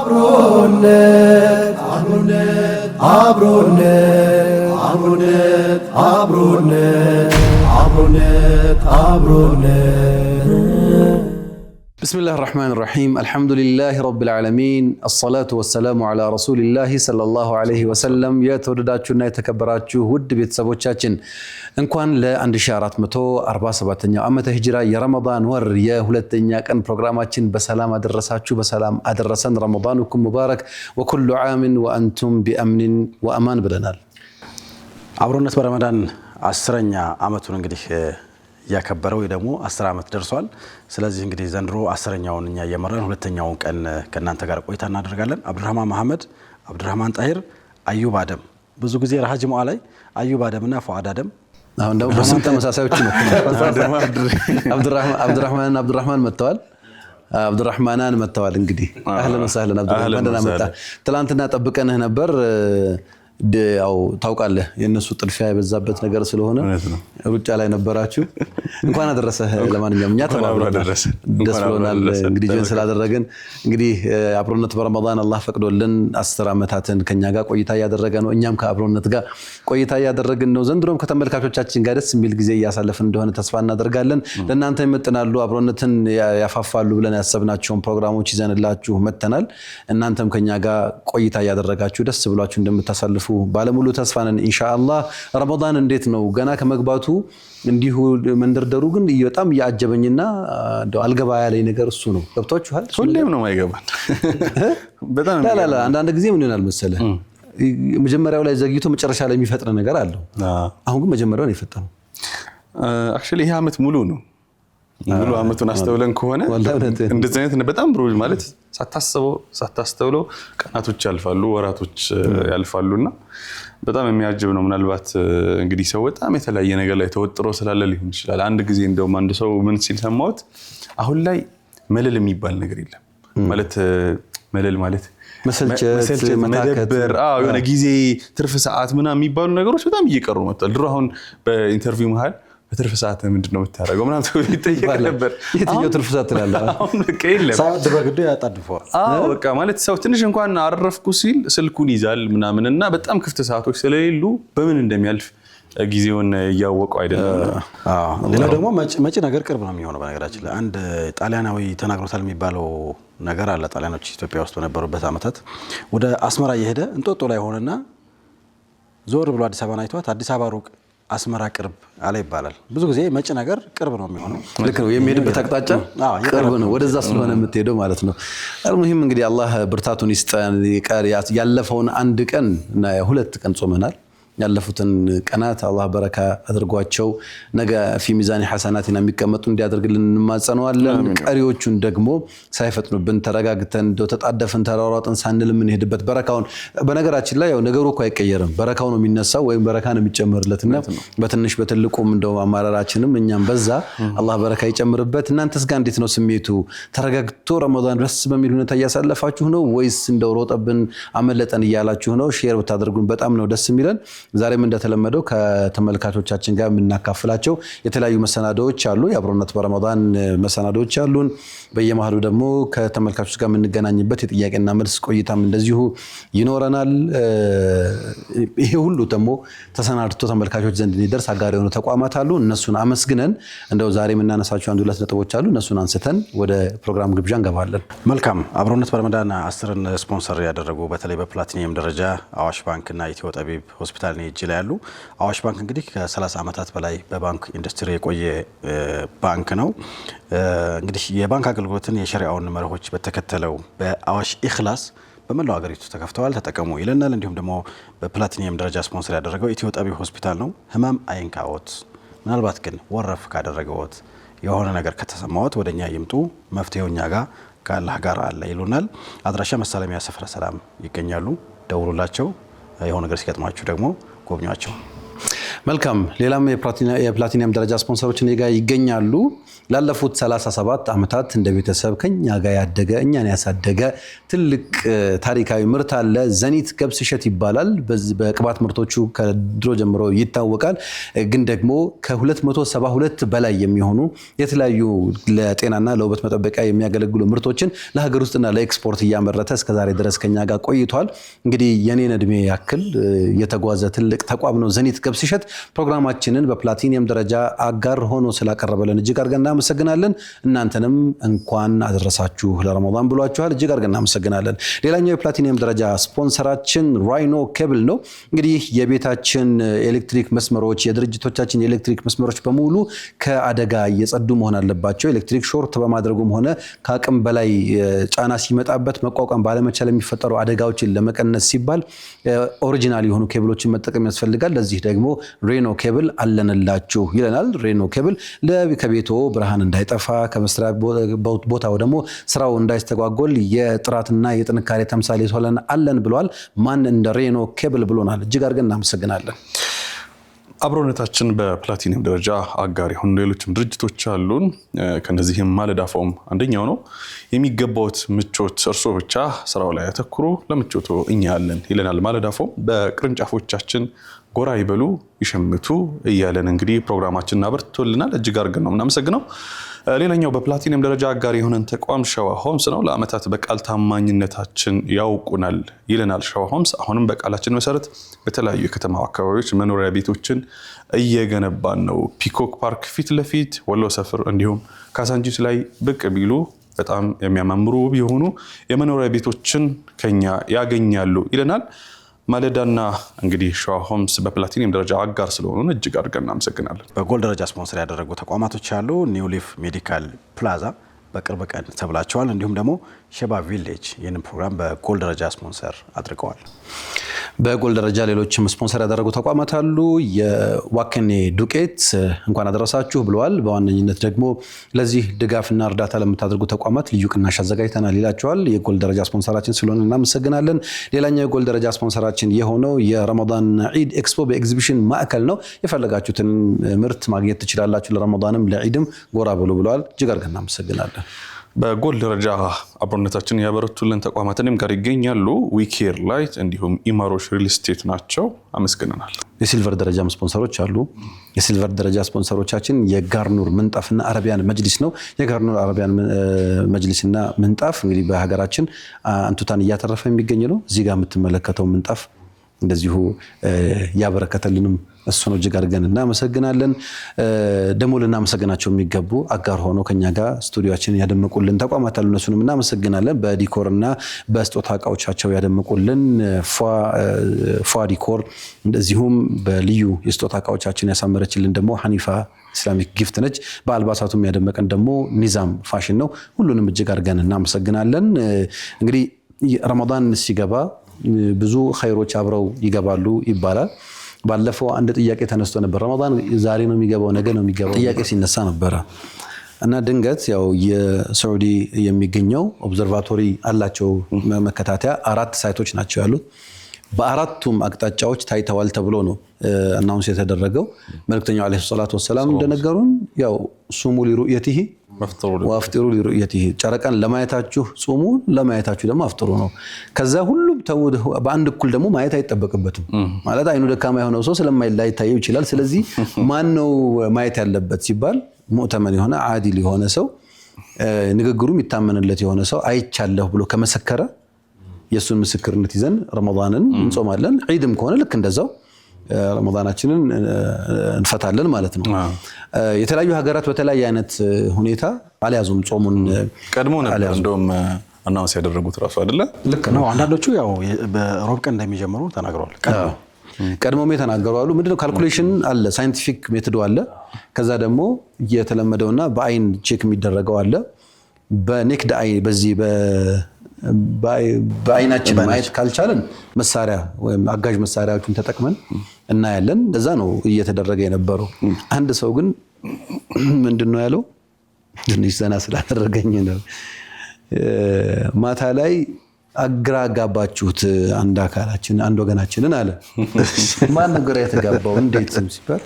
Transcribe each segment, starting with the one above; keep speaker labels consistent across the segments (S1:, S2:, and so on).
S1: አብሮነት አብሮነት አብሮነት አብሮነት አብሮነት አብሮነት አብሮነት
S2: بسم الله الرحمن الرحيم الحمد لله رب العالمين الصلاة والسلام على رسول الله صلى الله عليه وسلم يا تودداتنا يتكبراتችሁ ውድ ቤተሰቦቻችን እንኳን ለ1447ኛው ዓመተ ሂጅራ የረመዳን ወር የሁለተኛ ቀን ፕሮግራማችን በሰላም አደረሳችሁ በሰላም አደረሰን ረመዳኑኩም ሙባረክ وكل عام وانتم بامن وامان ብለናል
S3: አብሮነት በረመዳን 10ኛ ዓመቱን እንግዲህ ያከበረው ደግሞ 10 ዓመት ደርሷል ስለዚህ እንግዲህ ዘንድሮ 10ኛውን እኛ የመረን ሁለተኛውን ቀን ከናንተ ጋር ቆይታ እናደርጋለን አብዱራህማን መሐመድ አብዱራህማን ጣሂር አዩብ አደም ብዙ ጊዜ ረሃጅ ሙአላይ አዩብ አደምና ፉአድ አደም
S2: አሁን ደግሞ በስም ተመሳሳዮች ነው አብዱራህማን መተዋል አብዱራህማናን መተዋል እንግዲህ አህለን ወሰህለን አብዱራህማን ደህና መጣ ትላንትና ጠብቀንህ ነበር ያው ታውቃለህ የነሱ ጥልፊያ የበዛበት ነገር ስለሆነ ሩጫ ላይ ነበራችሁ እንኳን አደረሰህ ለማንኛውም እኛ ተባብረን ደስ ብሎናል እንግዲህ ጀን ስላደረገን እንግዲህ አብሮነት በረመዳን አላህ ፈቅዶልን 10 ዓመታትን ከኛ ጋር ቆይታ ያደረገ ነው እኛም ከአብሮነት ጋር ቆይታ ያደረግን ነው ዘንድሮም ከተመልካቾቻችን ጋር ደስ የሚል ጊዜ ያሳለፍን እንደሆነ ተስፋ እናደርጋለን ለእናንተ ይመጥናሉ አብሮነትን ያፋፋሉ ብለን ያሰብናቸውን ፕሮግራሞች ይዘንላችሁ መተናል እናንተም ከኛ ጋር ቆይታ ያደረጋችሁ ደስ ብሏችሁ እንደምታሳልፉ ባለሙሉ ተስፋ ነን ኢንሻአላህ ረመዳን እንዴት ነው ገና ከመግባቱ እንዲሁ መንደርደሩ ግን በጣም ያጀበኝና እንደው አልገባ ያለኝ ነገር እሱ ነው ገብቷችኋል
S4: ሁሌም ነው ማይገባን በጣም
S2: ላ አንዳንድ ጊዜ ምን ይሆናል መሰለህ መጀመሪያው ላይ ዘግይቶ መጨረሻ ላይ የሚፈጥር ነገር አለው አሁን ግን መጀመሪያው ነው የፈጠረው
S4: አክቹሊ ይሄ አመት ሙሉ ነው ሙሉ አመቱን አስተውለን ከሆነ እንደዚህ አይነት በጣም ብሩጅ ማለት ሳታስተውለው ቀናቶች ያልፋሉ ወራቶች ያልፋሉና በጣም የሚያጅብ ነው ምናልባት እንግዲህ ሰው በጣም የተለያየ ነገር ላይ ተወጥሮ ስላለ ሊሆን ይችላል አንድ ጊዜ እንደውም አንድ ሰው ምን ሲል ሰማሁት አሁን ላይ መለል የሚባል ነገር የለም ማለት መለል ማለት
S2: መሰልቸት
S4: መደበር የሆነ ጊዜ ትርፍ ሰዓት ምናምን የሚባሉ ነገሮች በጣም እየቀሩ መጥተዋል ድሮ አሁን በኢንተርቪው መሃል በትርፍ ሰዓት ምንድነው የምታረገው ምናምን ተብሎ ይጠየቅ ነበር
S2: የትኛው ትርፍ ሰዓት ትላለህ
S4: አሁን በቃ የለም
S3: ሰዓት በግዱ ያጣድፈዋል
S4: በቃ ማለት ሰው ትንሽ እንኳን አረፍኩ ሲል ስልኩን ይዛል ምናምንና በጣም ክፍት ሰዓቶች ስለሌሉ በምን እንደሚያልፍ ጊዜውን ያወቀው አይደለም
S3: ሌላ ደግሞ መጪ ነገር ቅርብ ነው የሚሆነው በነገራችን ላይ አንድ ጣሊያናዊ ተናግሮታል የሚባለው ነገር አለ ጣሊያኖች ኢትዮጵያ ውስጥ በነበሩበት አመታት ወደ አስመራ እየሄደ እንጦጦ ላይ ሆነና ዞር ብሎ አዲስ አበባን አይቷት አዲስ አበባ ሩቅ አስመራ ቅርብ አለ ይባላል ብዙ ጊዜ መጪ ነገር ቅርብ ነው የሚሆነው
S2: ልክ ነው የሚሄድበት አቅጣጫ ቅርብ ነው ወደዛ ስለሆነ የምትሄደው ማለት ነው አልሙሂም እንግዲህ አላህ ብርታቱን ይስጠን ያለፈውን አንድ ቀን እና ሁለት ቀን ጾመናል ያለፉትን ቀናት አላህ በረካ አድርጓቸው ነገ في ميزان حسناتنا የሚቀመጡ እንዲያደርግልን እንማጸነዋለን ቀሪዎቹን ደግሞ ሳይፈጥኑብን ተረጋግተን ተጣደፈን ተራራጥን ሳንል ምን ሄድበት በረካውን በነገራችን ላይ ያው ነገሩ እኮ አይቀየርም በረካው ነው የሚነሳው ወይም በረካ ነው የሚጨመርለትና በትንሽ በትልቁም እንደው አማራራችንም እኛም በዛ አላህ በረካ ይጨምርበት እናንተስ ጋር እንዴት ነው ስሜቱ ተረጋግቶ ረመዳን ደስ በሚል ሁኔታ ያሳለፋችሁ ነው ወይስ እንደው ሮጠብን አመለጠን ይያላችሁ ነው ሼር ብታደርጉን በጣም ነው ደስ የሚለን ዛሬም እንደተለመደው ከተመልካቾቻችን ጋር የምናካፍላቸው የተለያዩ መሰናዶዎች አሉ የአብሮነት በረመዳን መሰናዶዎች አሉን በየመሃሉ ደግሞ ከተመልካቾች ጋር የምንገናኝበት የጥያቄና መልስ ቆይታም እንደዚሁ ይኖረናል ይሄ ሁሉ ደግሞ ተሰናድቶ ተመልካቾች ዘንድ እንዲደርስ አጋር የሆኑ ተቋማት አሉ እነሱን አመስግነን እንደው ዛሬ የምናነሳቸው አንድ ሁለት ነጥቦች አሉ እነሱን አንስተን ወደ ፕሮግራም ግብዣ እንገባለን
S3: መልካም አብሮነት በረመዳን 10ን ስፖንሰር ያደረጉ በተለይ በፕላቲኒየም ደረጃ አዋሽ ባንክና ኢትዮ ጠቢብ ሆስፒታል እጅ ላይ ያሉ አዋሽ ባንክ እንግዲህ ከ30 ዓመታት በላይ በባንክ ኢንዱስትሪ የቆየ ባንክ ነው እንግዲህ የባንክ አገልግሎትን የሸሪዓውን መርሆች በተከተለው በአዋሽ ኢኽላስ በመላው ሀገሪቱ ተከፍተዋል ተጠቀሙ ይለናል እንዲሁም ደግሞ በፕላቲኒየም ደረጃ ስፖንሰር ያደረገው ኢትዮ ጠቢብ ሆስፒታል ነው ህመም አይንካዎት ምናልባት ግን ወረፍ ካደረገዎት የሆነ ነገር ከተሰማዎት ወደኛ ይምጡ መፍትሄውኛ ጋር ከአላህ ጋር አለ ይሉናል አድራሻ መሳለሚያ ሰፈረ ሰላም ይገኛሉ ደውሉላቸው የሆነ ነገር ሲገጥማችሁ ደግሞ ጎብኛቸው
S2: መልካም ሌላም የፕላቲኒየም ደረጃ ስፖንሰሮች እኔ ጋር ይገኛሉ። ላለፉት 37 ዓመታት እንደ ቤተሰብ ከኛ ጋር ያደገ እኛን ያሳደገ ትልቅ ታሪካዊ ምርት አለ። ዘኒት ገብስ እሸት ይባላል። በቅባት ምርቶቹ ከድሮ ጀምሮ ይታወቃል። ግን ደግሞ ከ272 በላይ የሚሆኑ የተለያዩ ለጤናና ለውበት መጠበቂያ የሚያገለግሉ ምርቶችን ለሀገር ውስጥና ለኤክስፖርት እያመረተ እስከዛሬ ድረስ ከኛ ጋር ቆይቷል። እንግዲህ የኔን እድሜ ያክል የተጓዘ ትልቅ ተቋም ነው ዘኒት ገብስ እሸት። ፕሮግራማችንን በፕላቲኒየም ደረጃ አጋር ሆኖ ስላቀረበልን እጅግ አድርገን እናመሰግናለን። እናንተንም እንኳን አደረሳችሁ ለረመዳን ብሏችኋል። እጅግ አድርገን እናመሰግናለን። ሌላኛው የፕላቲኒየም ደረጃ ስፖንሰራችን ራይኖ ኬብል ነው። እንግዲህ የቤታችን ኤሌክትሪክ መስመሮች፣ የድርጅቶቻችን የኤሌክትሪክ መስመሮች በሙሉ ከአደጋ እየጸዱ መሆን አለባቸው። ኤሌክትሪክ ሾርት በማድረጉም ሆነ ከአቅም በላይ ጫና ሲመጣበት መቋቋም ባለመቻል የሚፈጠሩ አደጋዎችን ለመቀነስ ሲባል ኦሪጂናል የሆኑ ኬብሎችን መጠቀም ያስፈልጋል። ለዚህ ደግሞ ሬኖ ኬብል አለንላችሁ ይለናል። ሬኖ ኬብል ከቤቶ ብርሃን እንዳይጠፋ ከመስሪያ ቦታው ደግሞ ስራው እንዳይስተጓጎል የጥራትና የጥንካሬ ተምሳሌት ሆነን አለን ብሏል። ማን እንደ ሬኖ ኬብል ብሎናል። እጅግ አድርገን እናመሰግናለን።
S4: አብሮነታችን በፕላቲኒየም ደረጃ አጋር የሆኑ ሌሎችም ድርጅቶች አሉን። ከነዚህም ማለዳ ፎም አንደኛው ነው። የሚገባውት ምቾት እርሶ ብቻ ስራው ላይ ያተኩሩ፣ ለምቾቶ እኛ አለን ይለናል ማለዳ ፎም። በቅርንጫፎቻችን ጎራ ይበሉ ይሸምቱ እያለን እንግዲህ ፕሮግራማችንን አበርቶልናል። እጅግ አድርገን ነው የምናመሰግነው። ሌላኛው በፕላቲኒየም ደረጃ አጋር የሆነን ተቋም ሸዋ ሆምስ ነው። ለአመታት በቃል ታማኝነታችን ያውቁናል ይለናል ሸዋ ሆምስ። አሁንም በቃላችን መሰረት በተለያዩ የከተማው አካባቢዎች መኖሪያ ቤቶችን እየገነባን ነው። ፒኮክ ፓርክ ፊት ለፊት ወሎ ሰፈር፣ እንዲሁም ካሳንቺስ ላይ ብቅ ቢሉ በጣም የሚያማምሩ ውብ የሆኑ የመኖሪያ ቤቶችን ከኛ ያገኛሉ ይለናል ማለዳና። እንግዲህ ሸዋ ሆምስ በፕላቲኒየም ደረጃ አጋር ስለሆኑ እጅግ አድርገን እናመሰግናለን።
S3: በጎልድ ደረጃ ስፖንሰር ያደረጉ ተቋማቶች አሉ። ኒው ሊፍ ሜዲካል ፕላዛ በቅርብ ቀን ተብላቸዋል። እንዲሁም ደግሞ ሸባ ቪሌጅ ይህንን ፕሮግራም በጎልድ ደረጃ ስፖንሰር አድርገዋል።
S2: በጎልድ ደረጃ ሌሎችም ስፖንሰር ያደረጉ ተቋማት አሉ። የዋከኔ ዱቄት እንኳን አደረሳችሁ ብለዋል። በዋነኝነት ደግሞ ለዚህ ድጋፍና እርዳታ ለምታደርጉ ተቋማት ልዩ ቅናሽ አዘጋጅተናል ይላቸዋል። የጎልድ ደረጃ ስፖንሰራችን ስለሆነ እናመሰግናለን። ሌላኛው የጎልድ ደረጃ ስፖንሰራችን የሆነው የረመዳን ዒድ ኤክስፖ በኤግዚቢሽን ማዕከል ነው። የፈለጋችሁትን ምርት ማግኘት ትችላላችሁ። ለረመዳንም ለዒድም ጎራ ብሉ ብለዋል። እጅግ አድርገን እናመሰግናለን።
S4: በጎልድ ደረጃ አብሮነታችን ያበረቱልን ተቋማትንም ጋር ይገኛሉ። ዊኬር ላይት እንዲሁም ኢማሮሽ ሪል ስቴት ናቸው። አመስግነናል።
S2: የሲልቨር ደረጃ ስፖንሰሮች አሉ። የሲልቨር ደረጃ ስፖንሰሮቻችን የጋርኑር ምንጣፍና አረቢያን መጅሊስ ነው። የጋርኑር አረቢያን መጅሊስና ምንጣፍ እንግዲህ በሀገራችን አንቱታን እያተረፈ የሚገኝ ነው። እዚህ ጋር የምትመለከተው ምንጣፍ እንደዚሁ ያበረከተልንም እሱ ነው። እጅግ አድርገን እናመሰግናለን። ደግሞ ልናመሰግናቸው የሚገቡ አጋር ሆኖ ከኛ ጋር ስቱዲዮአችንን ያደመቁልን ተቋማት አሉ። እነሱንም እናመሰግናለን። በዲኮርና በስጦታ እቃዎቻቸው ያደመቁልን ፏ ዲኮር፣ እንደዚሁም በልዩ የስጦታ እቃዎቻችን ያሳመረችልን ደግሞ ሐኒፋ ኢስላሚክ ጊፍት ነች። በአልባሳቱም ያደመቀን ደግሞ ኒዛም ፋሽን ነው። ሁሉንም እጅግ አድርገን እናመሰግናለን። እንግዲህ ረመዳን ሲገባ ብዙ ኸይሮች አብረው ይገባሉ ይባላል። ባለፈው አንድ ጥያቄ ተነስቶ ነበር። ረመዳን ዛሬ ነው የሚገባው ነገ ነው የሚገባው ጥያቄ ሲነሳ ነበረ እና ድንገት ያው የሳዑዲ የሚገኘው ኦብዘርቫቶሪ አላቸው መከታተያ 4 ሳይቶች ናቸው ያሉት። በአራቱም አቅጣጫዎች ታይተዋል ተብሎ ነው አናውንስ የተደረገው። መልእክተኛው አለይሂ ሰላቱ ወሰላም እንደነገሩን ያው ሱሙ ሊሩእየቲሂ ወአፍጢሩ ሊሩእየቲሂ፣ ጨረቃን ለማየታችሁ ጾሙ፣ ለማየታችሁ ደግሞ አፍጥሩ ነው። ከዛ ሁሉም በአንድ እኩል ደግሞ ማየት አይጠበቅበትም። ማለት አይኑ ደካማ የሆነው ሰው ስለማይታየው ይችላል። ስለዚህ ማን ነው ማየት ያለበት ሲባል ሙዕተመን የሆነ አዲል የሆነ ሰው፣ ንግግሩ የሚታመንለት የሆነ ሰው አይቻለሁ ብሎ ከመሰከረ የሱን ምስክርነት ይዘን ረመዳንን እንጾማለን። ዒድም ከሆነ ልክ እንደዛው ረመዳናችንን እንፈታለን ማለት ነው። የተለያዩ ሀገራት በተለያየ አይነት ሁኔታ አልያዙም ጾሙን።
S4: ቀድሞ ነበር እንደውም አናውንስ ያደረጉት ራሱ አይደለ?
S3: ልክ ነው። አንዳንዶቹ ያው በሮብ ቀን እንደሚጀምሩ ተናግረዋል።
S2: ቀድሞም የተናገሩ አሉ። ምንድነው ካልኩሌሽን አለ፣ ሳይንቲፊክ ሜቶድ አለ። ከዛ ደግሞ የተለመደውና በአይን ቼክ የሚደረገው አለ። በኔክድ አይ በዚህ በአይናችን ማየት ካልቻለን መሳሪያ ወይም አጋዥ መሳሪያዎችን ተጠቅመን እናያለን። እንደዛ ነው እየተደረገ የነበረው። አንድ ሰው ግን ምንድነው ያለው? ትንሽ ዘና ስላደረገኝ ነው። ማታ ላይ አግራ ጋባችሁት አንድ አካላችን አንድ ወገናችንን አለ። ማን ነገር የተጋባው እንዴት ሲባል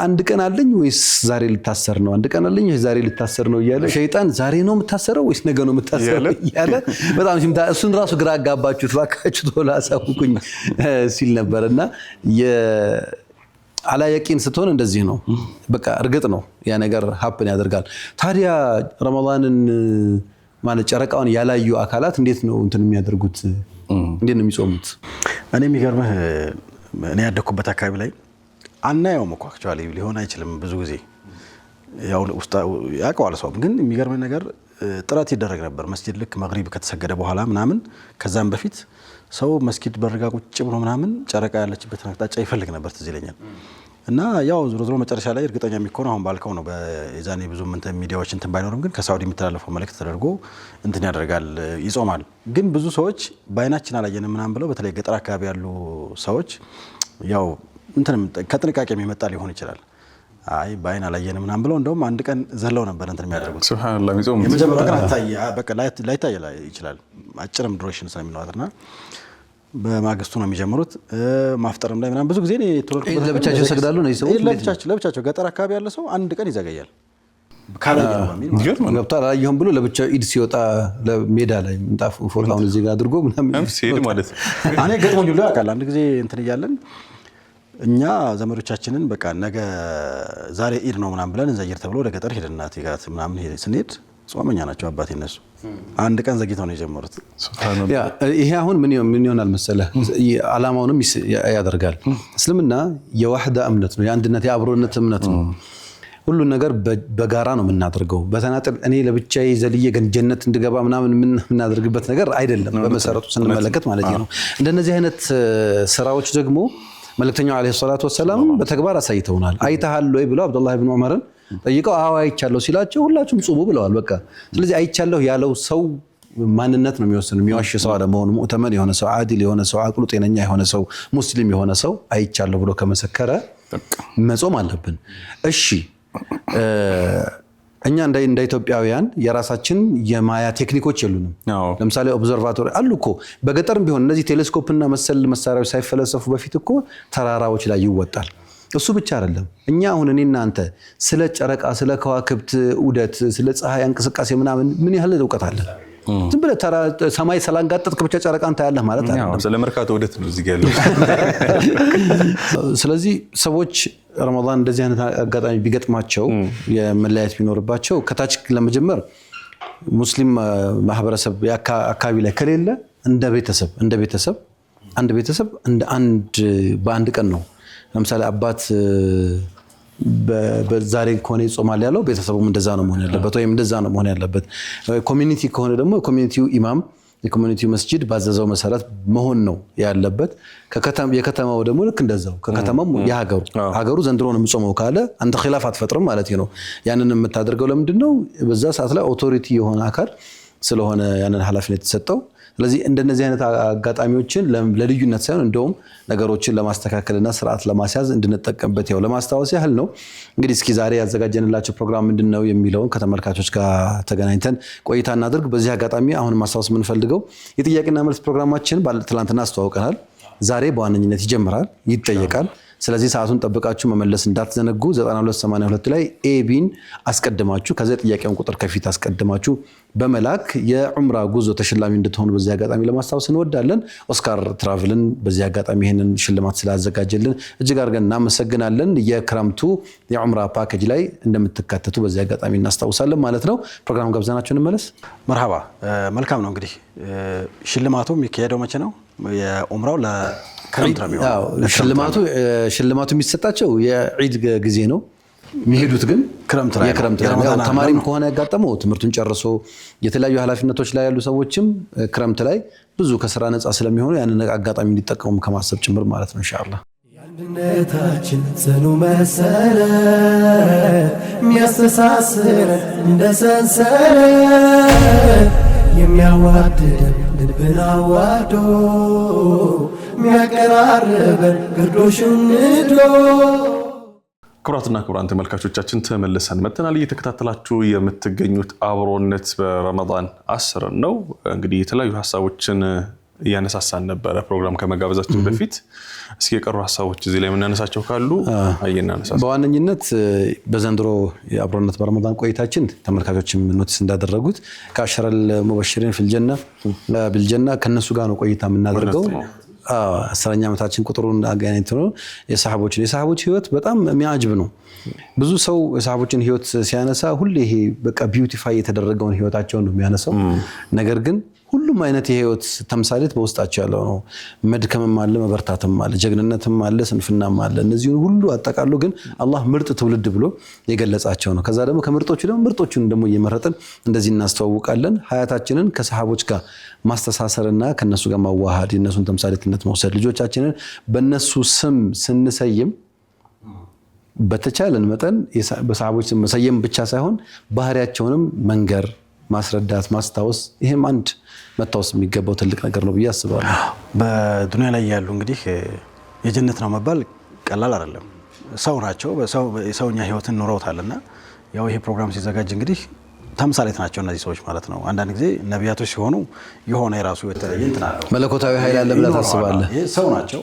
S2: አንድ ቀን አለኝ ወይስ ዛሬ ልታሰር ነው? አንድ ቀን አለኝ ወይስ ዛሬ ልታሰር ነው እያለ ሸይጣን ዛሬ ነው የምታሰረው ወይስ ነገ ነው የምታሰረው እያለ በጣም እሱን ራሱ ግራ አጋባችሁት ባካችሁ ቶሎ አሳውቁኝ ሲል ነበርና አላ የቂን ስትሆን እንደዚህ ነው። በቃ እርግጥ ነው ያ ነገር ሀፕን ያደርጋል። ታዲያ ረመዳንን ማለት ጨረቃውን ያላዩ አካላት እንዴት ነው እንትን የሚያደርጉት? እንዴት ነው የሚጾሙት?
S3: እኔ የሚገርምህ እኔ ያደኩበት አካባቢ ላይ አናየውም እኮ አክቹአሊ ሊሆን አይችልም። ብዙ ጊዜ ያው ያውቀዋል ሰው። ግን የሚገርምህ ነገር ጥረት ይደረግ ነበር። መስጂድ ልክ መግሪብ ከተሰገደ በኋላ ምናምን ከዛም በፊት ሰው መስጊድ በርጋ ቁጭ ብሎ ምናምን ጨረቃ ያለችበትን አቅጣጫ ይፈልግ ነበር ትዝ ይለኛል። እና ያው ዞሮ መጨረሻ ላይ እርግጠኛ የሚሆነው አሁን ባልከው ነው። በዛኔ ብዙ ሚዲያዎች እንትን ባይኖርም ግን ከሳውዲ የሚተላለፈው መልእክት ተደርጎ እንትን ያደርጋል፣ ይጾማል። ግን ብዙ ሰዎች በአይናችን አላየንም ምናምን ብለው በተለይ ገጠር አካባቢ ያሉ ሰዎች ያው እንትን ከጥንቃቄ የሚመጣ ሊሆን ይችላል። አይ በአይን አላየንም ምናምን ብለው እንደውም አንድ ቀን ዘለው ነበር እንትን የሚያደርጉት።
S4: ሱብሃንአላህ የሚጾሙት
S3: የመጀመሪያው ቀን በቃ ላይታይ ይችላል፣ አጭርም ዱሬሽን ስለሚኖርና በማግስቱ ነው የሚጀምሩት። ማፍጠርም ላይ ምናምን ብዙ ጊዜ
S2: ለብቻቸው ይሰግዳሉ ነው ይሰው
S3: ለብቻቸው ገጠር አካባቢ ያለ ሰው አንድ ቀን ይዘገያል ካላየው በሚል
S2: ገብቷል። አላየሁም ብሎ ለብቻው ኢድ ሲወጣ ለሜዳ ላይ ምንጣፍ ፎጣውን እዚህ ጋር አድርጎ ምናምን
S4: ሲሄድ ማለት ነው።
S3: እኔ ገጥሞኝ ሁሉ ያውቃል። አንድ ጊዜ እንትን እያለን እኛ ዘመዶቻችንን በቃ ነገ ዛሬ ኢድ ነው ምናምን ብለን እንዘይር ተብሎ ወደ ገጠር ሄደን እናቴ ጋር ምናምን ስንሄድ ጾመኛ ናቸው አባቴ እነሱ አንድ ቀን ዘግይተው ነው የጀመሩት።
S2: ይሄ አሁን ምን ይሆናል መሰለህ ዓላማውንም ያደርጋል። እስልምና የዋህዳ እምነት ነው፣ የአንድነት የአብሮነት እምነት ነው። ሁሉን ነገር በጋራ ነው የምናደርገው። በተናጠል እኔ ለብቻዬ ዘልዬ ጀነት እንድገባ ምናምን የምናደርግበት ነገር አይደለም በመሰረቱ ስንመለከት ማለት ነው። እንደነዚህ አይነት ስራዎች ደግሞ መልእክተኛው አለይሂ ሰላቱ ወሰላም በተግባር አሳይተውናል። አይተሃል ወይ ብለው አብዱላህ ኢብኑ ዑመርን ጠይቀው አዎ አይቻለሁ ሲላቸው ሁላችሁም ጾሙ ብለዋል። በቃ ስለዚህ አይቻለሁ ያለው ሰው ማንነት ነው የሚወስነው። የሚዋሽ ሰው አለመሆኑ ሙእተመን የሆነ ሰው፣ አዲል የሆነ ሰው፣ አቅሉ ጤነኛ የሆነ ሰው፣ ሙስሊም የሆነ ሰው አይቻለሁ ብሎ ከመሰከረ መጾም አለብን። እሺ እኛ እንደ ኢትዮጵያውያን የራሳችን የማያ ቴክኒኮች የሉንም። ለምሳሌ ኦብዘርቫቶሪ አሉ እኮ በገጠርም ቢሆን እነዚህ ቴሌስኮፕና መሰል መሳሪያዎች ሳይፈለሰፉ በፊት እኮ ተራራዎች ላይ ይወጣል። እሱ ብቻ አይደለም። እኛ አሁን እኔና አንተ ስለ ጨረቃ፣ ስለ ከዋክብት ዑደት፣ ስለ ፀሐይ እንቅስቃሴ ምናምን ምን ያህል እውቀት አለን? ዝም ብለህ ሰማይ ስላንጋጠጥክ ብቻ ጨረቃን ታያለህ ማለት አይደለም።
S4: ስለ መርካቶ ዑደት ነው እዚህ ጋር ያለው።
S2: ስለዚህ ሰዎች ረመዳን እንደዚህ አይነት አጋጣሚ ቢገጥማቸው የመለያየት ቢኖርባቸው ከታች ለመጀመር ሙስሊም ማህበረሰብ አካባቢ ላይ ከሌለ እንደ ቤተሰብ በአንድ ቀን ነው። ለምሳሌ አባት በዛሬ ከሆነ ይጾማል ያለው ቤተሰቡም እንደዛ ነው መሆን ያለበት፣ ወይም እንደዛ ነው መሆን ያለበት። ኮሚኒቲ ከሆነ ደግሞ ኮሚኒቲው ኢማም የኮሚኒቲው መስጂድ ባዘዘው መሰረት መሆን ነው ያለበት። የከተማው ደግሞ ልክ እንደዛው ከከተማው የሀገሩ ዘንድሮ ነው የሚጾመው ካለ አንተ ኺላፍ አትፈጥርም ማለት ነው። ያንን የምታደርገው ለምንድነው? በዛ ሰዓት ላይ ኦቶሪቲ የሆነ አካል ስለሆነ ያንን ኃላፊነት የተሰጠው። ስለዚህ እንደነዚህ አይነት አጋጣሚዎችን ለልዩነት ሳይሆን እንደውም ነገሮችን ለማስተካከልና ስርዓት ለማስያዝ እንድንጠቀምበት ያው ለማስታወስ ያህል ነው። እንግዲህ እስኪ ዛሬ ያዘጋጀንላችሁ ፕሮግራም ምንድነው የሚለውን ከተመልካቾች ጋር ተገናኝተን ቆይታ እናድርግ። በዚህ አጋጣሚ አሁን ማስታወስ የምንፈልገው የጥያቄና መልስ ፕሮግራማችን ትላንትና አስተዋውቀናል። ዛሬ በዋነኝነት ይጀምራል፣ ይጠየቃል። ስለዚህ ሰዓቱን ጠብቃችሁ መመለስ እንዳትዘነጉ። 9282 ላይ ኤቢን አስቀድማችሁ ከዛ ጥያቄውን ቁጥር ከፊት አስቀድማችሁ በመላክ የዑምራ ጉዞ ተሸላሚ እንድትሆኑ በዚህ አጋጣሚ ለማስታወስ እንወዳለን። ኦስካር ትራቭልን በዚህ አጋጣሚ ይሄንን ሽልማት ስላዘጋጀልን እጅግ አድርገን እናመሰግናለን። የክረምቱ የዑምራ ፓኬጅ ላይ እንደምትካተቱ በዚህ አጋጣሚ እናስታውሳለን ማለት ነው። ፕሮግራም ጋብዘናችሁ እንመለስ።
S3: መርሃባ መልካም ነው። እንግዲህ ሽልማቱ የሚካሄደው መቼ ነው? የዑምራው ለክረምት ነው የሚሆነው።
S2: ሽልማቱ የሚሰጣቸው የዒድ ጊዜ ነው። የሚሄዱት ግን ክረምት ላይ ነው። ተማሪም ከሆነ ያጋጠመው ትምህርቱን ጨርሶ የተለያዩ ኃላፊነቶች ላይ ያሉ ሰዎችም ክረምት ላይ ብዙ ከስራ ነፃ ስለሚሆኑ ያንን አጋጣሚ እንዲጠቀሙ ከማሰብ ጭምር ማለት ነው። ኢንሻአላህ
S1: የአንድነታችን ጽኑ መሰረት የሚያስተሳስረን እንደ ሰንሰለት የሚያዋድደን ልብን አዋዶ የሚያቀራርበን ግርዶሹን ንዶ
S4: ክቡራትና ክቡራን ተመልካቾቻችን ተመልሰን መተናል። እየተከታተላችሁ የምትገኙት አብሮነት በረመዳን 10 ነው። እንግዲህ የተለያዩ ሐሳቦችን ያነሳሳን ነበር ፕሮግራም ከመጋበዛችን በፊት። እስኪ የቀሩ ሐሳቦች እዚህ ላይ የምናነሳቸው ካሉ አየናነሳሳ።
S2: በዋነኝነት በዘንድሮ የአብሮነት በረመዳን ቆይታችን ተመልካቾችም ኖቲስ እንዳደረጉት ከአሽረል ሙበሽሪን ቢልጀና ከነሱ ጋር ነው ቆይታ የምናደርገው። 10ኛ ዓመታችን ቁጥሩን አገናኝቶ ነው የሰሃቦች ህይወት በጣም የሚያጅብ ነው። ብዙ ሰው የሰሃቦችን ህይወት ሲያነሳ ሁሌ ይሄ በቃ ቢዩቲፋይ የተደረገውን ህይወታቸውን ነው የሚያነሳው። ነገር ግን ሁሉም አይነት የህይወት ተምሳሌት በውስጣቸው ያለው ነው። መድከምም አለ፣ መበርታትም አለ፣ ጀግንነትም አለ፣ ስንፍናም አለ። እነዚህን ሁሉ አጠቃሎ ግን አላህ ምርጥ ትውልድ ብሎ የገለጻቸው ነው። ከዛ ደግሞ ከምርጦቹ ደግሞ ምርጦቹን ደግሞ እየመረጥን እንደዚህ እናስተዋውቃለን። ሀያታችንን ከሰሃቦች ጋር ማስተሳሰርና ከነሱ ጋር ማዋሃድ፣ የነሱን ተምሳሌትነት መውሰድ፣ ልጆቻችንን በነሱ ስም ስንሰይም በተቻለን መጠን በሰሃቦች ስም መሰየም ብቻ ሳይሆን ባህሪያቸውንም መንገር፣ ማስረዳት፣ ማስታወስ ይሄም አንድ መታወስ የሚገባው ትልቅ ነገር ነው ብዬ አስባለሁ።
S3: በዱንያ ላይ ያሉ እንግዲህ የጀነት ነው መባል ቀላል አይደለም። ሰው ናቸው፣ የሰውኛ ህይወትን ኖረውታልና ያው ይሄ ፕሮግራም ሲዘጋጅ እንግዲህ ተምሳሌት ናቸው እነዚህ ሰዎች ማለት ነው። አንዳንድ ጊዜ ነቢያቶች ሲሆኑ የሆነ የራሱ የተለየ እንትን አለው፣
S2: መለኮታዊ ኃይል አለ ብለህ ታስባለህ።
S3: ሰው ናቸው፣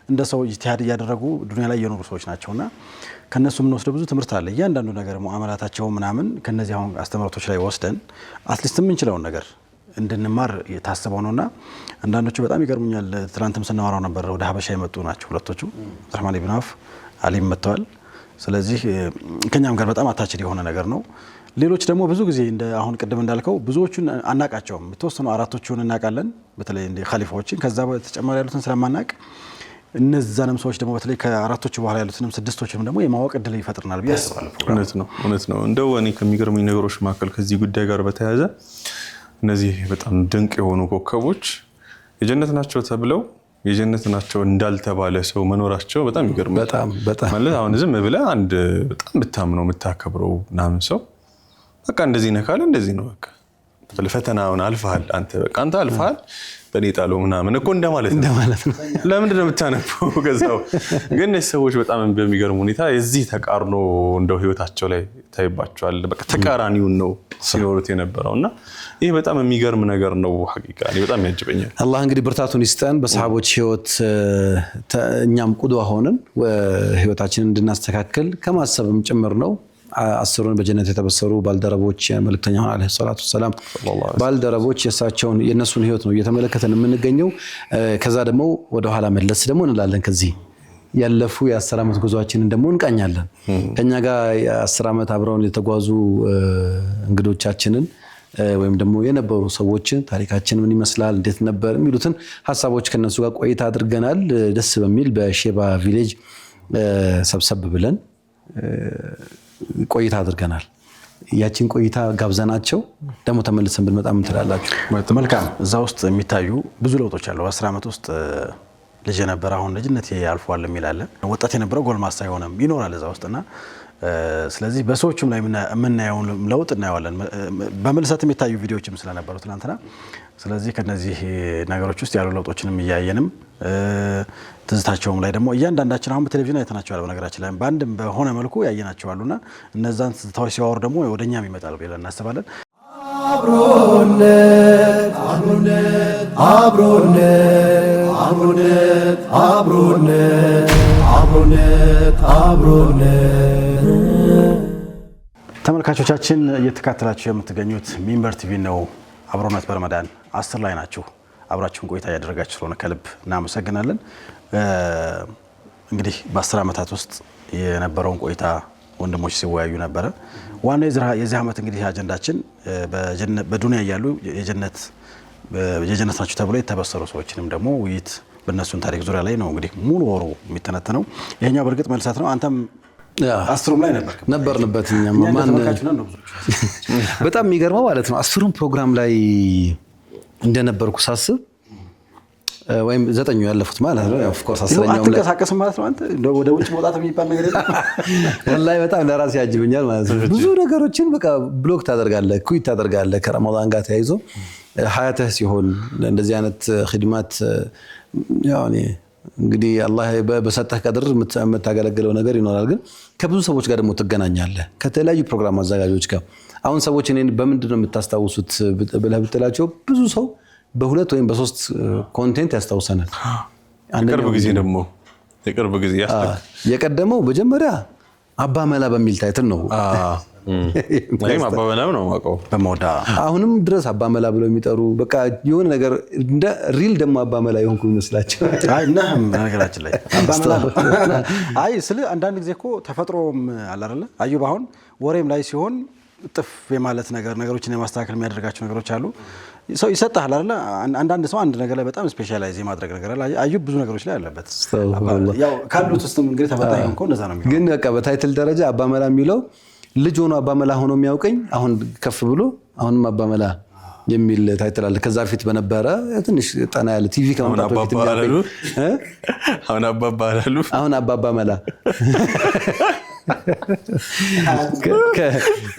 S3: እንደ ሰው ኢጅቲሃድ እያደረጉ ዱንያ ላይ የኖሩ ሰዎች ናቸውና ከነሱ የምንወስደው ብዙ ትምህርት አለ። እያንዳንዱ ነገር ሙአመላታቸው ምናምን ከነዚህ አሁን አስተምሮቶች ላይ ወስደን አትሊስት የምንችለውን ነገር እንድንማር የታሰበው ነውና አንዳንዶቹ በጣም ይገርሙኛል። ትናንትም ስናወራው ነበር። ወደ ሀበሻ የመጡ ናቸው ሁለቶቹ፣ አብዱራህማን ኢብኑ አውፍ አሊም መጥተዋል። ስለዚህ ከኛም ጋር በጣም አታችድ የሆነ ነገር ነው። ሌሎች ደግሞ ብዙ ጊዜ እንደ አሁን ቅድም እንዳልከው ብዙዎቹን አናቃቸውም። የተወሰኑ አራቶቹን እናውቃለን፣ በተለይ እንደ ኸሊፋዎችን። ከዛ በተጨማሪ ያሉትን ስለማናቅ እነዛንም ሰዎች ደግሞ በተለይ ከአራቶቹ በኋላ ያሉትንም ስድስቶችንም ደግሞ የማወቅ እድል ይፈጥርናል ብዬ አስባለሁ።
S4: እውነት ነው። እንደው እኔ ከሚገርሙኝ ነገሮች መካከል ከዚህ ጉዳይ ጋር በተያያዘ እነዚህ በጣም ድንቅ የሆኑ ኮከቦች የጀነት ናቸው ተብለው የጀነት ናቸው እንዳልተባለ ሰው መኖራቸው በጣም ይገርማል።
S2: በጣም
S4: ማለት አሁን ዝም ብለህ አንድ በጣም ብታምነው የምታከብረው ምናምን ሰው በቃ እንደዚህ ነካለ እንደዚህ ነው በቃ ፈተናውን አልፈሃል አንተ አልፈሃል በኔ ጣለው ምናምን እኮ እንደማለት ነው። ለምንድን ነው የምታነበው? ገዛው ግን እነዚህ ሰዎች በጣም በሚገርም ሁኔታ የዚህ ተቃርኖ እንደው ህይወታቸው ላይ ታይባቸዋል። በቃ ተቃራኒውን ነው ሲኖሩት የነበረውና ይሄ በጣም የሚገርም ነገር ነው። ሐቂቃ እኔ በጣም ያጅበኛል። አላህ
S2: እንግዲህ ብርታቱን ይስጠን። በሰሃቦች ህይወት እኛም ቁድዋ ሆነን ህይወታችንን እንድናስተካክል ከማሰብም ጭምር ነው። 10ን በጀነት የተበሰሩ ባልደረቦች መልእክተኛው አለይሂ ሰላቱ ሰላም ባልደረቦች የነሱን ህይወት ነው እየተመለከተን የምንገኘው። ከዛ ደግሞ ወደ ኋላ መለስ ደግሞ እንላለን። ከዚህ ያለፉ የ10 ዓመት ጉዟችንን ደግሞ እንቃኛለን። ከኛ ጋር የ10 ዓመት አብረውን የተጓዙ እንግዶቻችንን ወይም ደግሞ የነበሩ ሰዎችን ታሪካችን ምን ይመስላል፣ እንዴት ነበር የሚሉትን ሐሳቦች ከነሱ ጋር ቆይታ አድርገናል። ደስ በሚል በሼባ ቪሌጅ ሰብሰብ ብለን ቆይታ አድርገናል። ያቺን ቆይታ ጋብዘናቸው ደግሞ ተመልሰን ብንመጣ ምን ትላላችሁ?
S3: መልካም። እዛ ውስጥ የሚታዩ ብዙ ለውጦች አሉ። በ10 ዓመት ውስጥ ልጅ የነበረ አሁን ልጅነት ያልፏል የሚላለ ወጣት የነበረው ጎልማሳ የሆነም ይኖራል እዛ ውስጥና ስለዚህ በሰዎችም ላይ የምናየውን ለውጥ እናየዋለን። በመልሰት የሚታዩ ቪዲዮዎችም ስለነበሩ ትናንትና። ስለዚህ ከነዚህ ነገሮች ውስጥ ያሉ ለውጦችንም እያየንም ትዝታቸውም ላይ ደግሞ እያንዳንዳችን አሁን በቴሌቪዥን አይተናቸዋል። በነገራችን ላይ በአንድም በሆነ መልኩ ያየናቸዋሉና እነዛን ትዝታዎች ሲያወሩ ደግሞ ወደኛም ይመጣል ብለን እናስባለን።
S1: አብሮነት አብሮነት አብሮነት አብሮነት አብሮነት አብሮነት አብሮነት።
S3: ተመልካቾቻችን እየተከታተላችሁ የምትገኙት ሚንበር ቲቪ ነው። አብሮነት በረመዳን 10 ላይ ናችሁ። አብራችሁን ቆይታ ያደረጋችሁ ስለሆነ ከልብ እናመሰግናለን። እንግዲህ በ10 ዓመታት ውስጥ የነበረውን ቆይታ ወንድሞች ሲወያዩ ነበረ። ዋናው የዚህ ዓመት እንግዲህ አጀንዳችን በዱንያ ያሉ የጀነት ናቸው ተብሎ የተበሰሩ ሰዎችንም ደግሞ ውይይት በእነሱን ታሪክ ዙሪያ ላይ ነው እንግዲህ ሙሉ ወሩ የሚተነተነው። ይሄኛው በእርግጥ መልሳት ነው። አንተም 10ሩም ላይ
S2: ነበርንበት። እኛም በጣም የሚገርመው ማለት ነው 10ሩም ፕሮግራም ላይ እንደነበርኩ ሳስብ ወይም 9 ያለፉት ማለት ነው። ኦፍ ኮርስ 10ኛው ላይ
S3: አትንቀሳቀስም ማለት ነው። አንተ ወደ ውጭ መውጣት የሚባል ነገር የለም።
S2: ወላሂ በጣም ለራሴ ያጅብኛል ማለት ነው። ብዙ ነገሮችን በቃ ብሎክ ታደርጋለህ፣ ኩዊት ታደርጋለህ። ከረመዳን ጋር ተያይዞ ሀያትህ ሲሆን እንደዚህ አይነት ኺድማት ያው እኔ እንግዲህ አላህ በሰጠህ ቀድር የምታገለግለው ነገር ይኖራል። ግን ከብዙ ሰዎች ጋር ደግሞ ትገናኛለህ፣ ከተለያዩ ፕሮግራም አዘጋጆች ጋር። አሁን ሰዎች እኔን በምንድን ነው የምታስታውሱት ብለህ ብትላቸው ብዙ ሰው በሁለት ወይም በሶስት ኮንቴንት ያስታውሰናል።
S4: የቅርብ ጊዜ
S2: የቀደመው መጀመሪያ አባ መላ በሚል ታይትል ነው።
S4: አባ መላ ነው ማቀው
S3: በሞዳ
S2: አሁንም ድረስ አባ መላ ብለው የሚጠሩ በቃ የሆነ ነገር እንደ ሪል ደግሞ አባ መላ የሆንኩ ይመስላቸው።
S3: አይ ነህም ነገራችን ላይ አባ መላ አይ ስለ አንዳንድ ጊዜ እኮ ተፈጥሮም አለ አይደለ? አዩብ አሁን ወሬም ላይ ሲሆን ጥፍ የማለት ነገሮችን የማስተካከል የሚያደርጋቸው ነገሮች አሉ። ሰው ይሰጣል አይደል? አንዳንድ ሰው አንድ ነገር ላይ በጣም ስፔሻላይዝ የማድረግ ነገር አለ። አዩብ ብዙ ነገሮች ላይ አለበት። ያው ካሉት ውስጥም እንግዲህ ተፈጣሪ ሆንኮ እንደዛ ነው የሚሆነው። ግን
S2: በቃ በታይትል ደረጃ አባ መላ የሚለው ልጅ ሆኖ አባ መላ ሆኖ የሚያውቀኝ አሁን ከፍ ብሎ አሁንም አባ መላ የሚል ታይትል አለ። ከዛ በፊት በነበረ ትንሽ ጠና ያለ ቲቪ ከመምጣቱ በፊት አሁን አባባ መላ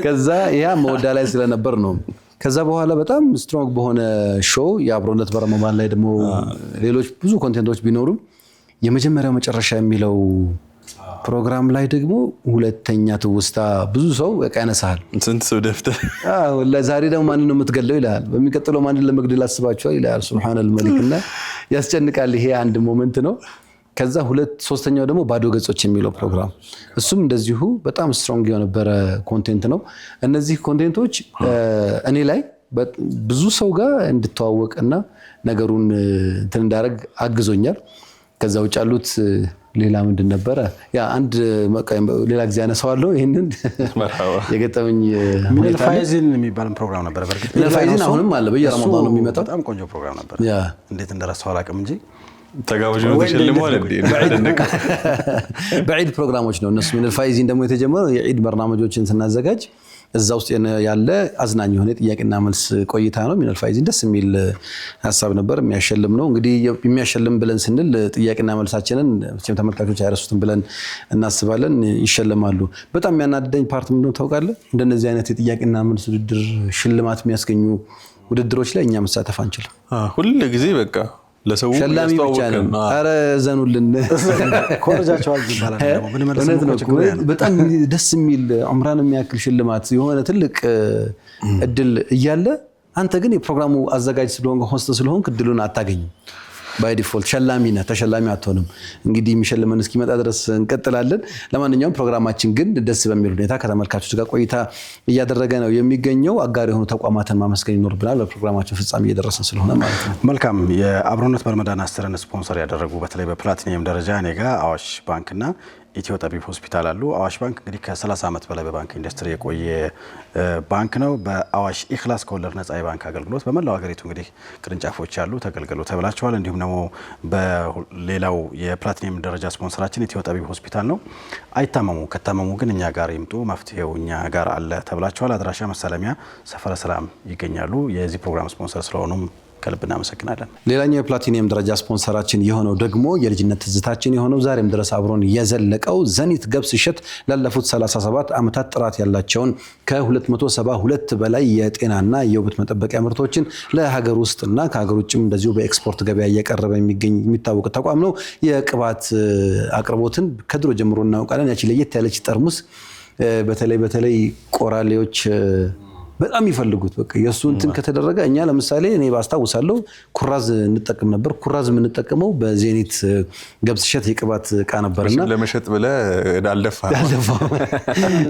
S2: ከዛ ያ መወዳ ላይ ስለነበር ነው። ከዛ በኋላ በጣም ስትሮንግ በሆነ ሾው የአብሮነት በረመዳን ላይ ደግሞ ሌሎች ብዙ ኮንቴንቶች ቢኖሩም የመጀመሪያው መጨረሻ የሚለው ፕሮግራም ላይ ደግሞ ሁለተኛ ትውስታ ብዙ ሰው ያነሳል።
S4: ስንት ሰው ደፍተህ
S2: ለዛሬ ደግሞ ማንን ነው የምትገለው ይላል። በሚቀጥለው ማንን ለመግደል አስባቸዋል ይላል። ሱብሃነል መሊክና ያስጨንቃል። ይሄ አንድ ሞመንት ነው። ከዛ ሶስተኛው ደግሞ ባዶ ገጾች የሚለው ፕሮግራም እሱም እንደዚሁ በጣም ስትሮንግ የነበረ ኮንቴንት ነው። እነዚህ ኮንቴንቶች እኔ ላይ ብዙ ሰው ጋር እንድተዋወቅና ነገሩን እንትን እንዳደርግ አግዞኛል። ከዛ ውጭ ያሉት ሌላ ምንድን ነበረ? ያ አንድ ሌላ ጊዜ አነሳዋለሁ። ይሄንን የገጠመኝ
S3: ሚነል ፋይዚን የሚባል ፕሮግራም ነበር። በርግጥ
S2: ሚነል ፋይዚን አሁንም አለ፣ በየረመዳኑ ነው የሚመጣው።
S3: በጣም ቆንጆ ፕሮግራም ነበር። እንዴት እንደረሳው አላውቅም እንጂ
S4: ተጋባዥ ነው ተሸልመዋል እንዴ?
S2: በዒድ ፕሮግራሞች ነው እነሱ። ሚነል ፋይዚን ደግሞ የተጀመረው የዒድ በርናመጆችን ስናዘጋጅ እዛ ውስጥ ያለ አዝናኝ የሆነ ጥያቄና መልስ ቆይታ ነው። ሚነል ፋይዚን ደስ የሚል ሀሳብ ነበር። የሚያሸልም ነው እንግዲህ። የሚያሸልም ብለን ስንል ጥያቄና መልሳችንን መቼም ተመልካቾች አይረሱትም ብለን እናስባለን። ይሸልማሉ። በጣም የሚያናድደኝ ፓርት ምንድን ነው ታውቃለህ? እንደነዚህ አይነት የጥያቄና መልስ ውድድር ሽልማት የሚያስገኙ ውድድሮች ላይ እኛ መሳተፍ አንችልም።
S4: ሁሉ ጊዜ በቃ ለሰው
S2: ሸላሚ ብቻ ነው። ኧረ ዘኑልን
S3: ኮርጃቸዋል ይባላል። ደግሞ ምን ማለት ነው?
S2: በጣም ደስ የሚል ዑምራን የሚያክል ሽልማት የሆነ ትልቅ እድል እያለ አንተ ግን የፕሮግራሙ አዘጋጅ ስለሆንክ ሆስት ስለሆንክ እድሉን አታገኝም። ባይ ዲፎልት ሸላሚ ነህ፣ ተሸላሚ አትሆንም። እንግዲህ የሚሸልመን እስኪመጣ ድረስ እንቀጥላለን። ለማንኛውም ፕሮግራማችን ግን ደስ በሚል ሁኔታ ከተመልካቾች ጋር ቆይታ እያደረገ ነው የሚገኘው። አጋር የሆኑ ተቋማትን ማመስገን ይኖርብናል። በፕሮግራማችን ፍጻሜ እየደረሰን ስለሆነ ማለት ነው።
S3: መልካም። የአብሮነት በረመዳን 10ን ስፖንሰር ያደረጉ በተለይ በፕላቲኒየም ደረጃ እኔ ጋር አዋሽ ባንክና ኢትዮ ጠቢብ ሆስፒታል አሉ። አዋሽ ባንክ እንግዲህ ከ30 ዓመት በላይ በባንክ ኢንዱስትሪ የቆየ ባንክ ነው። በአዋሽ ኢኽላስ ከወለድ ነፃ የባንክ አገልግሎት በመላው ሀገሪቱ እንግዲህ ቅርንጫፎች አሉ፣ ተገልገሉ ተብላችኋል። እንዲሁም ደግሞ በሌላው የፕላቲኒየም ደረጃ ስፖንሰራችን ኢትዮ ጠቢብ ሆስፒታል ነው። አይታመሙ፣ ከታመሙ ግን እኛ ጋር ይምጡ፣ መፍትሄው እኛ ጋር አለ ተብላችኋል። አድራሻ መሰለሚያ ሰፈረ ሰላም ይገኛሉ። የዚህ ፕሮግራም ስፖንሰር ስለሆኑም ከልብ እናመሰግናለን።
S2: ሌላኛው የፕላቲኒየም ደረጃ ስፖንሰራችን የሆነው ደግሞ የልጅነት ትዝታችን የሆነው ዛሬም ድረስ አብሮን የዘለቀው ዘኒት ገብስ እሸት ላለፉት 37 ዓመታት ጥራት ያላቸውን ከ272 በላይ የጤናና የውበት መጠበቂያ ምርቶችን ለሀገር ውስጥና ከሀገር ውጭም እንደዚሁ በኤክስፖርት ገበያ እያቀረበ የሚታወቅ ተቋም ነው። የቅባት አቅርቦትን ከድሮ ጀምሮ እናውቃለን። ያቺ ለየት ያለች ጠርሙስ በተለይ ቆራሌዎች በጣም ይፈልጉት። በቃ የሱ እንትን ከተደረገ እኛ ለምሳሌ እኔ ባስታውሳለሁ ኩራዝ እንጠቀም ነበር። ኩራዝ የምንጠቀመው በዜኒት ገብስ እሸት የቅባት እቃ ነበርና
S4: ለመሸጥ ብለህ ዳልደፋ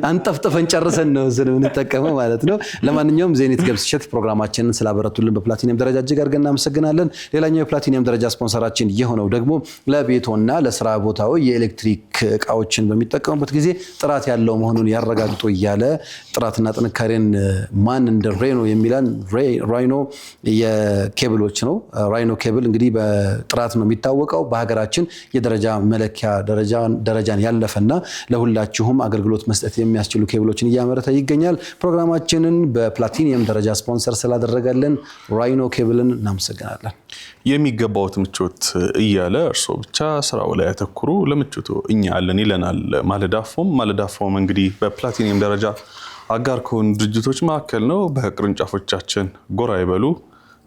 S2: አንጠፍጥፈን ጨርሰን ነው የምንጠቀመው ማለት ነው። ለማንኛውም ዜኒት ገብስ እሸት ፕሮግራማችንን ስላበረቱልን በፕላቲኒየም ደረጃ እጅግ አድርገን እናመሰግናለን። ሌላኛው የፕላቲኒየም ደረጃ ስፖንሰራችን የሆነው ደግሞ ለቤቶና ለስራ ቦታው የኤሌክትሪክ እቃዎችን በሚጠቀሙበት ጊዜ ጥራት ያለው መሆኑን ያረጋግጡ እያለ ጥራትና ጥንካሬን ማን እንደ ራይኖ የሚላን ራይኖ የኬብሎች ነው። ራይኖ ኬብል እንግዲህ በጥራት ነው የሚታወቀው። በሀገራችን የደረጃ መለኪያ ደረጃን ያለፈና ለሁላችሁም አገልግሎት መስጠት የሚያስችሉ ኬብሎችን እያመረተ ይገኛል። ፕሮግራማችንን በፕላቲኒየም ደረጃ ስፖንሰር ስላደረገልን ራይኖ ኬብልን እናመሰግናለን።
S4: የሚገባውት ምቾት እያለ እርሶ ብቻ ስራው ላይ ያተኩሩ፣ ለምቾቱ እኛ አለን ይለናል ማለዳፎም እንግዲህ በፕላቲኒየም ደረጃ አጋር ከሆኑ ድርጅቶች መካከል ነው። በቅርንጫፎቻችን ጎራ ይበሉ።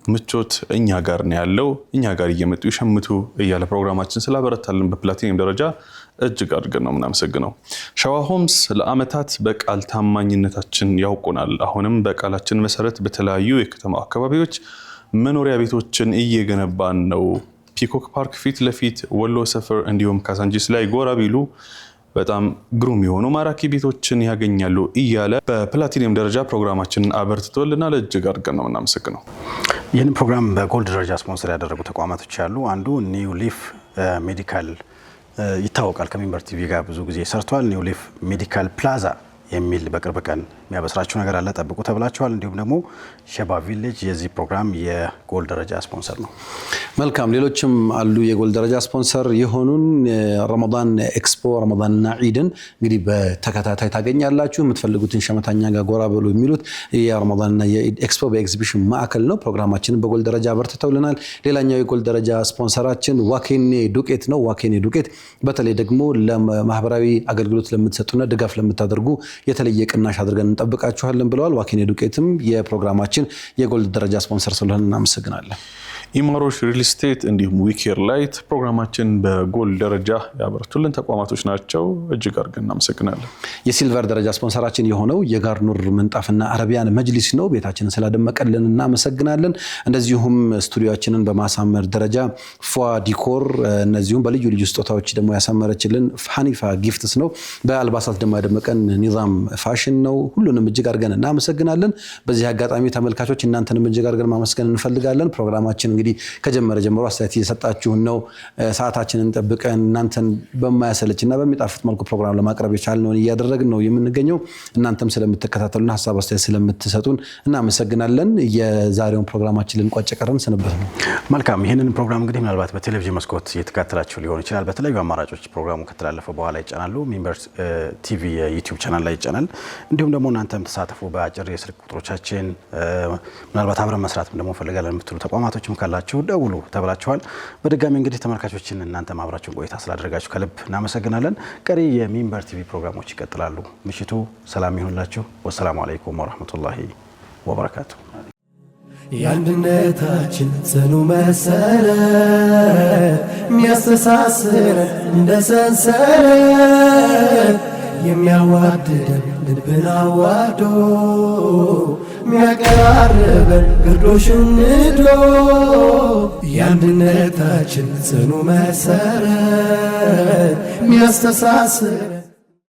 S4: ምቾት እኛ ጋር ነው ያለው እኛ ጋር እየመጡ ይሸምቱ እያለ ፕሮግራማችን ስላበረታልን በፕላቲኒየም ደረጃ እጅግ አድርገን ነው የምናመሰግነው። ሸዋ ሆምስ ለአመታት በቃል ታማኝነታችን ያውቁናል። አሁንም በቃላችን መሰረት በተለያዩ የከተማ አካባቢዎች መኖሪያ ቤቶችን እየገነባን ነው። ፒኮክ ፓርክ ፊት ለፊት ወሎ ሰፈር እንዲሁም ካዛንቺስ ላይ ጎራ ቢሉ በጣም ግሩም የሆኑ ማራኪ ቤቶችን ያገኛሉ እያለ በፕላቲኒየም ደረጃ ፕሮግራማችንን አበርትቶልናል። እጅግ አድርገን ነው የምናመሰግነው።
S3: ይህንን ፕሮግራም በጎልድ ደረጃ ስፖንሰር ያደረጉ ተቋማቶች ያሉ አንዱ ኒው ሊፍ ሜዲካል ይታወቃል። ከሚንበር ቲቪ ጋር ብዙ ጊዜ ሰርቷል። ኒው ሊፍ ሜዲካል ፕላዛ የሚል በቅርብ ቀን የሚያበስራችሁ ነገር አለ፣ ጠብቁ ተብላችኋል። እንዲሁም ደግሞ ሸባ ቪሌጅ የዚህ ፕሮግራም የጎልድ ደረጃ ስፖንሰር ነው።
S2: መልካም፣ ሌሎችም አሉ የጎልድ ደረጃ ስፖንሰር የሆኑን። ረመዳን ኤክስፖ ረመዳንና ዒድን እንግዲህ በተከታታይ ታገኛላችሁ። የምትፈልጉትን ሸመታኛ ጋር ጎራ በሉ የሚሉት የረመዳንና የዒድ ኤክስፖ በኤግዚቢሽን ማዕከል ነው። ፕሮግራማችንን በጎልድ ደረጃ አበርትተውልናል። ሌላኛው የጎልድ ደረጃ ስፖንሰራችን ዋኬኔ ዱቄት ነው። ዋኬኔ ዱቄት በተለይ ደግሞ ለማህበራዊ አገልግሎት ለምትሰጡና ድጋፍ ለምታደርጉ የተለየ ቅናሽ አድርገን እንጠብቃችኋለን ብለዋል። ዋኬኔ ዱቄትም የፕሮግራማችን የጎልድ ደረጃ ስፖንሰር ስለሆነ እናመሰግናለን።
S4: ኢማሮሽ ሪል ስቴት እንዲሁም ዊኬር ላይት ፕሮግራማችን በጎልድ ደረጃ ያበረቱልን ተቋማቶች ናቸው። እጅግ አድርገን እናመሰግናለን።
S2: የሲልቨር ደረጃ ስፖንሰራችን የሆነው የጋርኑር ምንጣፍና አረቢያን መጅሊስ ነው። ቤታችንን ስላደመቀልን እናመሰግናለን። እንደዚሁም ስቱዲዮአችንን በማሳመር ደረጃ ፏ ዲኮር፣ እነዚሁም በልዩ ልዩ ስጦታዎች ደግሞ ያሳመረችልን ሐኒፋ ጊፍትስ ነው። በአልባሳት ደግሞ ያደመቀን ኒዛም ፋሽን ነው። ሁሉንም እጅግ አድርገን እናመሰግናለን። በዚህ አጋጣሚ ተመልካቾች እናንተንም እጅግ አድርገን ማመስገን እንፈልጋለን። ፕሮግራማችን እንግዲህ ከጀመረ ጀምሮ አስተያየት እየሰጣችሁን ነው። ሰዓታችንን ጠብቀን እናንተን በማያሰለችና በሚጣፍጥ መልኩ ፕሮግራም ለማቅረብ የቻልነውን እያደረግን ነው የምንገኘው። እናንተም ስለምትከታተሉና ሀሳብ አስተያየት ስለምትሰጡን እናመሰግናለን። የዛሬውን ፕሮግራማችን ልንቋጭ ቀረን ስንበት ነው።
S3: መልካም። ይህንን ፕሮግራም እንግዲህ ምናልባት በቴሌቪዥን መስኮት እየተከታተላችሁ ሊሆን ይችላል። በተለያዩ አማራጮች ፕሮግራሙ ከተላለፈ በኋላ ይጫናሉ። ሚንበር ቲቪ የዩቲዩብ ቻናል ላይ ይጫናል። እንዲሁም ደግሞ እናንተም ተሳተፉ። በአጭር የስልክ ቁጥሮቻችን ምናልባት አብረን መስራትም ደግሞ ፈልጋለን የምትሉ ተቋማቶችም ካላችሁ ደውሉ ተብላችኋል። በድጋሚ እንግዲህ ተመልካቾችን እናንተ ማብራችሁን ቆይታ ስላደረጋችሁ ከልብ እናመሰግናለን። ቀሪ የሚንበር ቲቪ ፕሮግራሞች ይቀጥላሉ። ምሽቱ ሰላም ይሁንላችሁ። ወሰላሙ አለይኩም ወራህመቱላሂ ወበረካቱ።
S1: የአንድነታችን ጽኑ መሰረት የሚያስተሳስረን እንደ ሰንሰለት የሚያዋድደን ልብን አዋዶ የሚያቀራርበን ግርዶሽን ንዶ የአንድነታችን ጽኑ መሰረት የሚያስተሳስረን